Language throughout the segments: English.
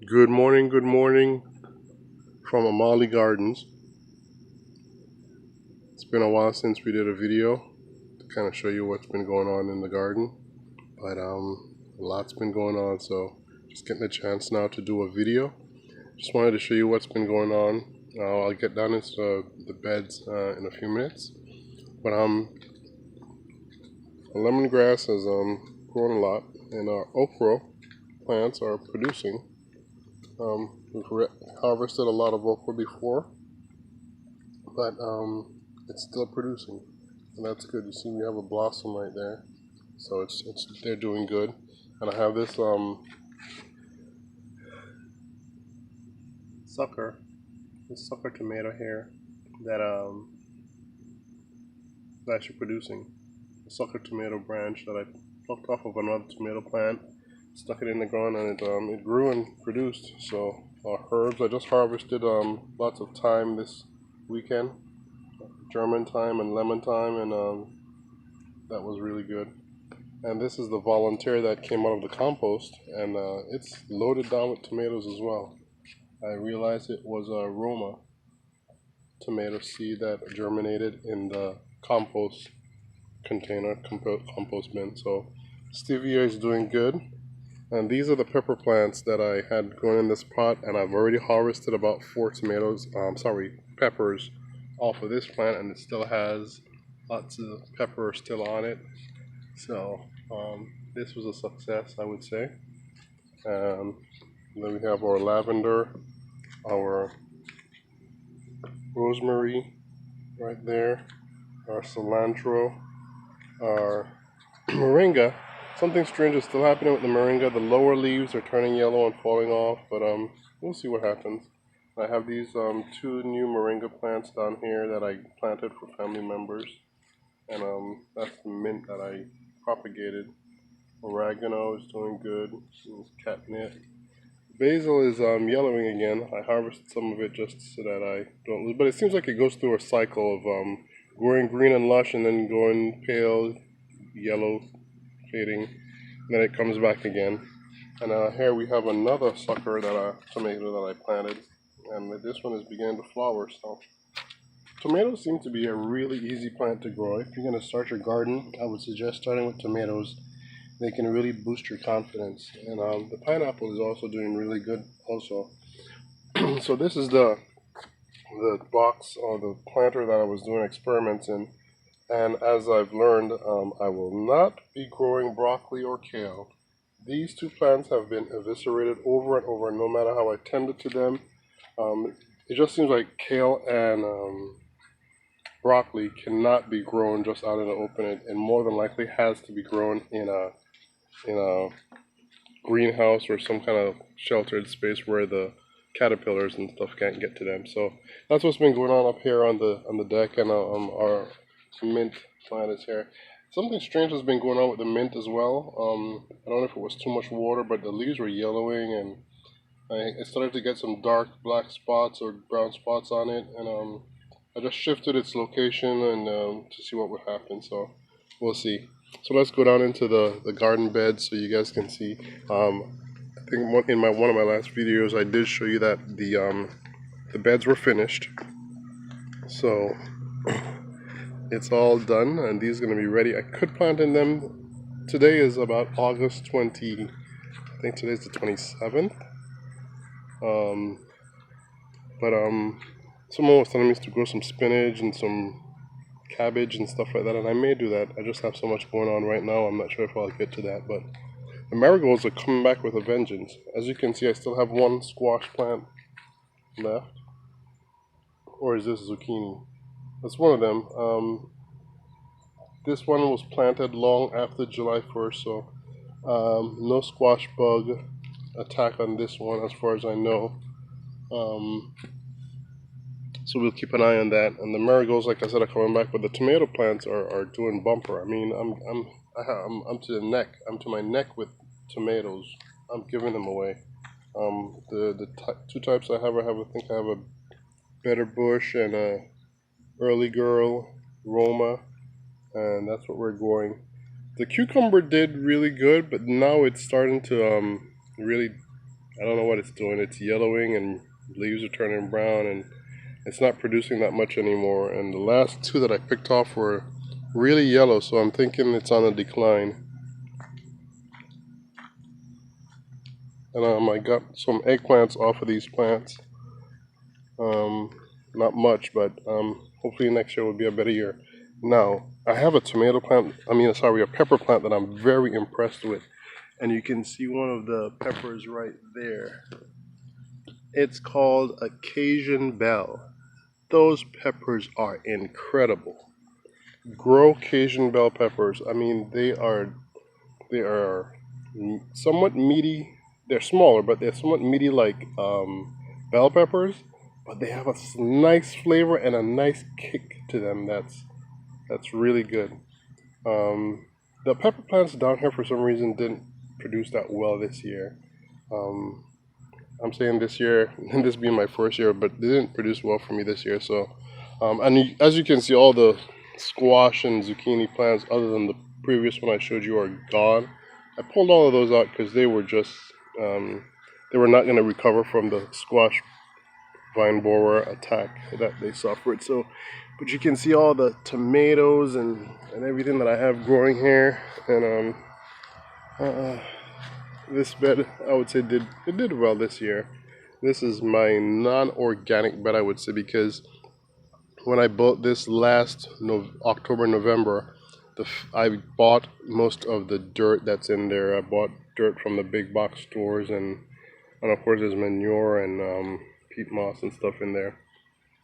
Good morning from Amalie Gardens. It's been a while since we did a video to kind of show you what's been going on in the garden, but a lot's been going on, so just getting a chance now to do a video. Just wanted to show you what's been going on. I'll get down into the beds in a few minutes, but lemongrass has grown a lot, and our okra plants are producing. We've harvested a lot of okra before, but it's still producing, and that's good. You see, we have a blossom right there, so it's they're doing good. And I have this sucker, tomato here that is actually producing. A sucker tomato branch that I plucked off of another tomato plant, stuck it in the ground, and it grew and produced. So herbs, I just harvested lots of thyme this weekend, German thyme and lemon thyme, and that was really good. And this is the volunteer that came out of the compost, and it's loaded down with tomatoes as well. I realized it was a Roma tomato seed that germinated in the compost container, compost bin. So stevia is doing good. And these are the pepper plants that I had grown in this pot, and I've already harvested about 4 peppers off of this plant, and it still has lots of pepper still on it. So this was a success, I would say. Then we have our lavender, our rosemary right there, our cilantro, our moringa. Something strange is still happening with the moringa. The lower leaves are turning yellow and falling off, but we'll see what happens. I have these 2 new moringa plants down here that I planted for family members, and that's the mint that I propagated. Oregano is doing good. Catnip. Basil is yellowing again. I harvested some of it just so that I don't lose. But it seems like it goes through a cycle of growing green and lush, and then going pale, yellow, fading. And then it comes back again. And here we have another sucker tomato that I planted, and this one is beginning to flower. So tomatoes seem to be a really easy plant to grow. If you're going to start your garden, I would suggest starting with tomatoes. They can really boost your confidence. And the pineapple is also doing really good also. So this is the box or the planter that I was doing experiments in. And as I've learned, I will not be growing broccoli or kale. These 2 plants have been eviscerated over and over, no matter how I tended to them. It just seems like kale and broccoli cannot be grown just out in the open. It more than likely has to be grown in a greenhouse or some kind of sheltered space where the caterpillars and stuff can't get to them. So that's what's been going on up here on the deck, and our mint plant is here. Something strange has been going on with the mint as well. I don't know if it was too much water, but the leaves were yellowing, and I started to get some dark black spots or brown spots on it, and I just shifted its location and to see what would happen. So we'll see. So let's go down into the garden bed so you guys can see. I think in one of my last videos I did show you that the beds were finished. So it's all done, and these are going to be ready. I could plant in them. Today is about August 20. I think today's the 27th. But someone was telling me to grow some spinach and some cabbage and stuff like that, and I may do that. I just have so much going on right now, I'm not sure if I'll get to that. But the marigolds are coming back with a vengeance. As you can see, I still have 1 squash plant left. Or is this zucchini? That's one of them. This one was planted long after July 1st, so no squash bug attack on this one as far as I know. So we'll keep an eye on that. And the marigolds, like I said, are coming back, but the tomato plants are doing bumper. I mean, I'm to the neck. I'm to my neck with tomatoes. I'm giving them away. The 2 types I think I have a Better Bush and a Early Girl Roma, and that's what we're growing. The cucumber did really good, but now it's starting to really I don't know what it's doing. It's yellowing and leaves are turning brown, and it's not producing that much anymore. And the last two that I picked off were really yellow, so I'm thinking it's on a decline. And I got some eggplants off of these plants. Not much, but hopefully next year will be a better year. Now, I have a tomato plant, a pepper plant that I'm very impressed with. And you can see one of the peppers right there. It's called a Cajun Bell. Those peppers are incredible. Grow Cajun Bell peppers. I mean, they are somewhat meaty. They're smaller, but they're somewhat meaty like bell peppers. But they have a nice flavor and a nice kick to them. That's really good. The pepper plants down here for some reason didn't produce that well this year. I'm saying this year, and this being my first year, but they didn't produce well for me this year. So, as you can see, all the squash and zucchini plants, other than the previous one I showed you, are gone. I pulled all of those out because they were just, they were not going to recover from the squash vine borer attack that they suffered. So, but you can see all the tomatoes and everything that I have growing here, and this bed, I would say, did well this year. This is my non-organic bed, I would say, because when I bought this last October, November, I bought most of the dirt that's in there. I bought dirt from the big box stores, and of course there's manure and peat moss and stuff in there.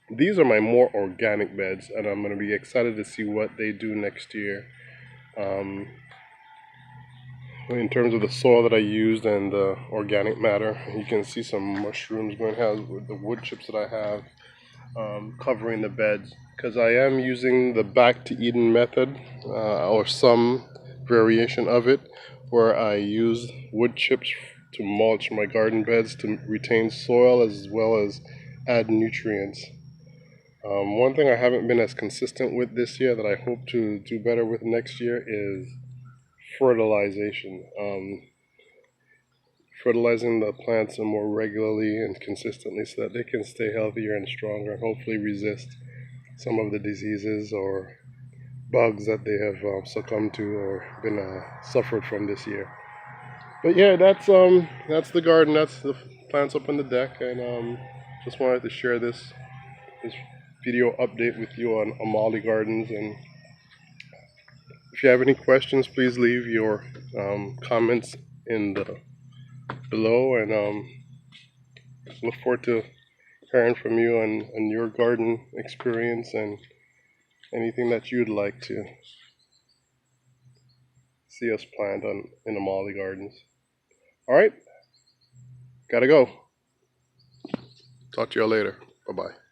These are my more organic beds, and I'm going to be excited to see what they do next year. In terms of the soil that I used and the organic matter, you can see some mushrooms going on with the wood chips that I have covering the beds, because I am using the back to Eden method, or some variation of it, where I use wood chips to mulch my garden beds to retain soil as well as add nutrients. One thing I haven't been as consistent with this year that I hope to do better with next year is fertilization. Fertilizing the plants more regularly and consistently so that they can stay healthier and stronger and hopefully resist some of the diseases or bugs that they have succumbed to or been suffered from this year. But yeah, that's the garden. That's the plants up on the deck, and just wanted to share this video update with you on Amalie Gardens. And if you have any questions, please leave your comments in the below, and look forward to hearing from you on your garden experience and anything that you'd like to see us plant in Amalie Gardens. All right, gotta go. Talk to y'all later. Bye-bye.